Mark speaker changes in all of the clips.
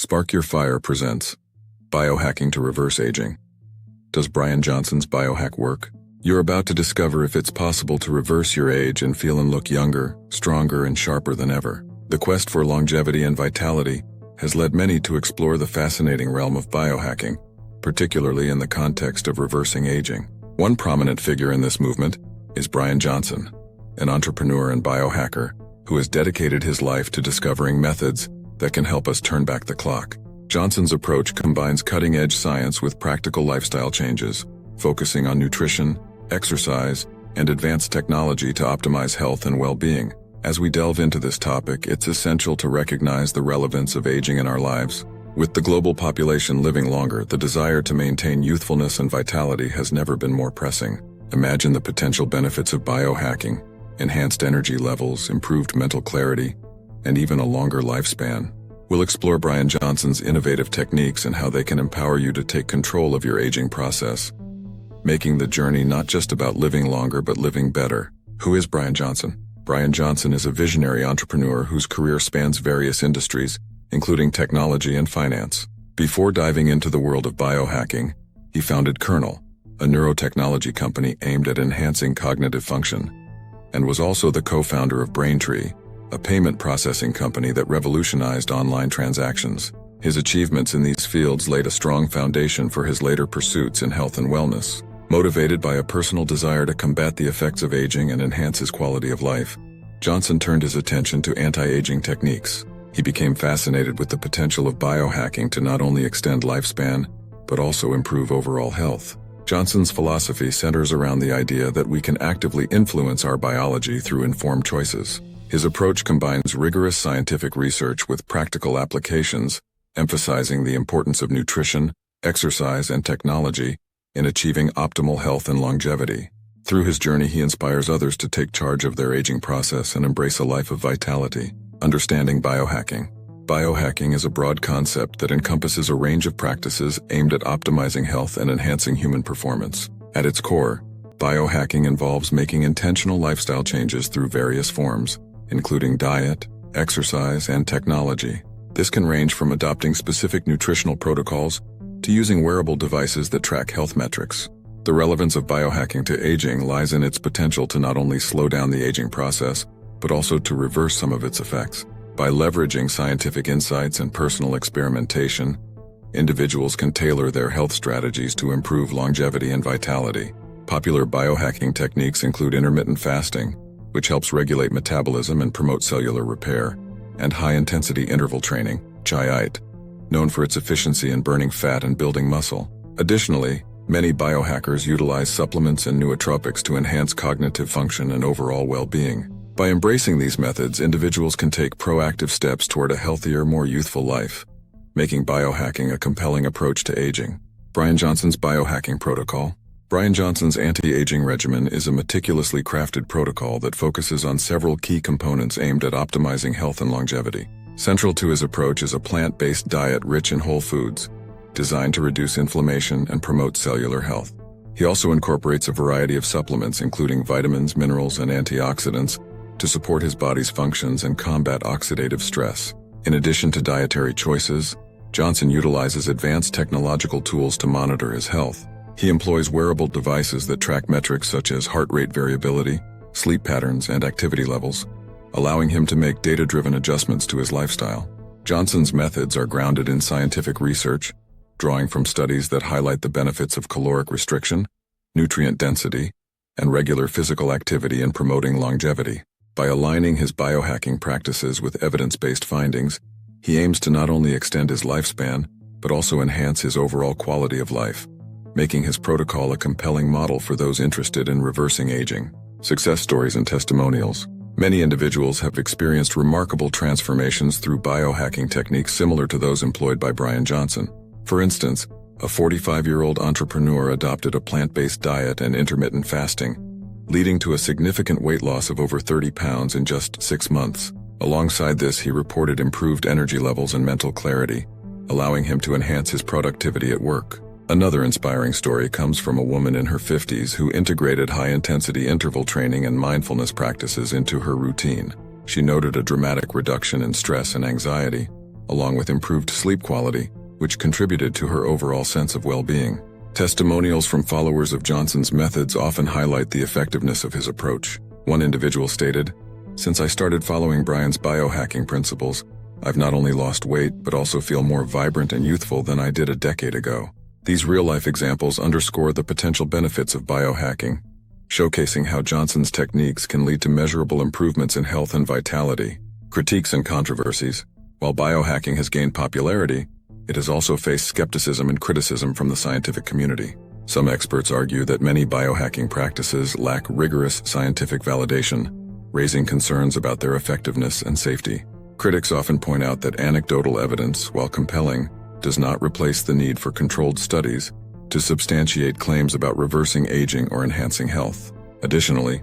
Speaker 1: Spark Your Fire presents Biohacking to Reverse Aging. Does Brian Johnson's biohack work? You're about to discover if it's possible to reverse your age and feel and look younger, stronger, and sharper than ever. The quest for longevity and vitality has led many to explore the fascinating realm of biohacking, particularly in the context of reversing aging. One prominent figure in this movement is Brian Johnson, an entrepreneur and biohacker who has dedicated his life to discovering methods that can help us turn back the clock. Johnson's approach combines cutting-edge science with practical lifestyle changes, focusing on nutrition, exercise, and advanced technology to optimize health and well-being. As we delve into this topic, it's essential to recognize the relevance of aging in our lives. With the global population living longer, the desire to maintain youthfulness and vitality has never been more pressing. Imagine the potential benefits of biohacking: enhanced energy levels, improved mental clarity, and even a longer lifespan. We'll explore Brian Johnson's innovative techniques and how they can empower you to take control of your aging process, making the journey not just about living longer but living better. Who is Brian Johnson? Brian Johnson is a visionary entrepreneur whose career spans various industries, including technology and finance. Before diving into the world of biohacking, he founded Kernel, a neurotechnology company aimed at enhancing cognitive function, and was also the co-founder of Braintree, a payment processing company that revolutionized online transactions. His achievements in these fields laid a strong foundation for his later pursuits in health and wellness. Motivated by a personal desire to combat the effects of aging and enhance his quality of life, Johnson turned his attention to anti-aging techniques. He became fascinated with the potential of biohacking to not only extend lifespan, but also improve overall health. Johnson's philosophy centers around the idea that we can actively influence our biology through informed choices. His approach combines rigorous scientific research with practical applications, emphasizing the importance of nutrition, exercise, and technology in achieving optimal health and longevity. Through his journey, he inspires others to take charge of their aging process and embrace a life of vitality. Understanding biohacking. Biohacking is a broad concept that encompasses a range of practices aimed at optimizing health and enhancing human performance. At its core, biohacking involves making intentional lifestyle changes through various forms, including diet, exercise, and technology. This can range from adopting specific nutritional protocols to using wearable devices that track health metrics. The relevance of biohacking to aging lies in its potential to not only slow down the aging process, but also to reverse some of its effects. By leveraging scientific insights and personal experimentation, individuals can tailor their health strategies to improve longevity and vitality. Popular biohacking techniques include intermittent fasting, which helps regulate metabolism and promote cellular repair, and high-intensity interval training, HIIT, known for its efficiency in burning fat and building muscle. Additionally, many biohackers utilize supplements and nootropics to enhance cognitive function and overall well-being. By embracing these methods, individuals can take proactive steps toward a healthier, more youthful life, making biohacking a compelling approach to aging. Brian Johnson's biohacking protocol. Brian Johnson's anti-aging regimen is a meticulously crafted protocol that focuses on several key components aimed at optimizing health and longevity. Central to his approach is a plant-based diet rich in whole foods, designed to reduce inflammation and promote cellular health. He also incorporates a variety of supplements, including vitamins, minerals, and antioxidants, to support his body's functions and combat oxidative stress. In addition to dietary choices, Johnson utilizes advanced technological tools to monitor his health. He employs wearable devices that track metrics such as heart rate variability, sleep patterns, and activity levels, allowing him to make data-driven adjustments to his lifestyle. Johnson's methods are grounded in scientific research, drawing from studies that highlight the benefits of caloric restriction, nutrient density, and regular physical activity in promoting longevity. By aligning his biohacking practices with evidence-based findings, he aims to not only extend his lifespan, but also enhance his overall quality of life, making his protocol a compelling model for those interested in reversing aging. Success stories and testimonials. Many individuals have experienced remarkable transformations through biohacking techniques similar to those employed by Brian Johnson. For instance, a 45-year-old entrepreneur adopted a plant-based diet and intermittent fasting, leading to a significant weight loss of over 30 pounds in just 6 months. Alongside this, he reported improved energy levels and mental clarity, allowing him to enhance his productivity at work. Another inspiring story comes from a woman in her 50s who integrated high-intensity interval training and mindfulness practices into her routine. She noted a dramatic reduction in stress and anxiety, along with improved sleep quality, which contributed to her overall sense of well-being. Testimonials from followers of Johnson's methods often highlight the effectiveness of his approach. One individual stated, "Since I started following Brian's biohacking principles, I've not only lost weight but also feel more vibrant and youthful than I did a decade ago." These real-life examples underscore the potential benefits of biohacking, showcasing how Johnson's techniques can lead to measurable improvements in health and vitality. Critiques and controversies. While biohacking has gained popularity, it has also faced skepticism and criticism from the scientific community. Some experts argue that many biohacking practices lack rigorous scientific validation, raising concerns about their effectiveness and safety. Critics often point out that anecdotal evidence, while compelling, does not replace the need for controlled studies to substantiate claims about reversing aging or enhancing health. Additionally,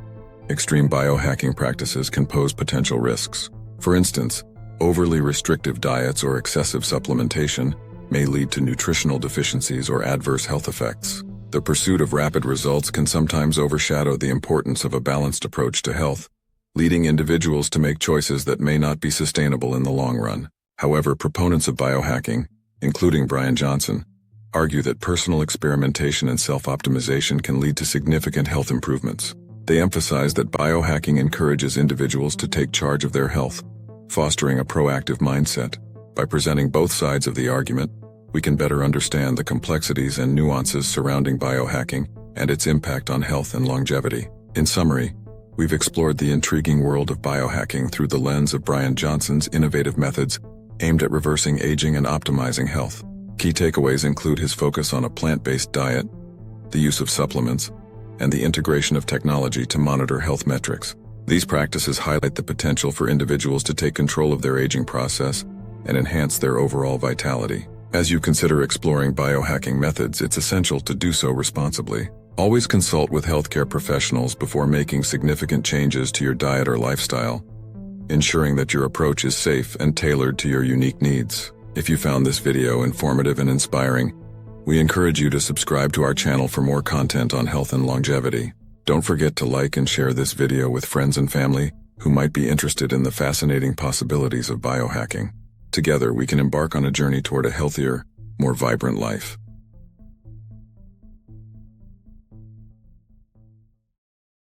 Speaker 1: extreme biohacking practices can pose potential risks. For instance, overly restrictive diets or excessive supplementation may lead to nutritional deficiencies or adverse health effects. The pursuit of rapid results can sometimes overshadow the importance of a balanced approach to health, leading individuals to make choices that may not be sustainable in the long run. However, proponents of biohacking, including Brian Johnson, argue that personal experimentation and self-optimization can lead to significant health improvements. They emphasize that biohacking encourages individuals to take charge of their health, fostering a proactive mindset. By presenting both sides of the argument, we can better understand the complexities and nuances surrounding biohacking and its impact on health and longevity. In summary, we've explored the intriguing world of biohacking through the lens of Brian Johnson's innovative methods aimed at reversing aging and optimizing health. Key takeaways include his focus on a plant-based diet, the use of supplements, and the integration of technology to monitor health metrics. These practices highlight the potential for individuals to take control of their aging process and enhance their overall vitality. As you consider exploring biohacking methods, it's essential to do so responsibly. Always consult with healthcare professionals before making significant changes to your diet or lifestyle, ensuring that your approach is safe and tailored to your unique needs. If you found this video informative and inspiring, we encourage you to subscribe to our channel for more content on health and longevity. Don't forget to like and share this video with friends and family who might be interested in the fascinating possibilities of biohacking. Together, we can embark on a journey toward a healthier, more vibrant life.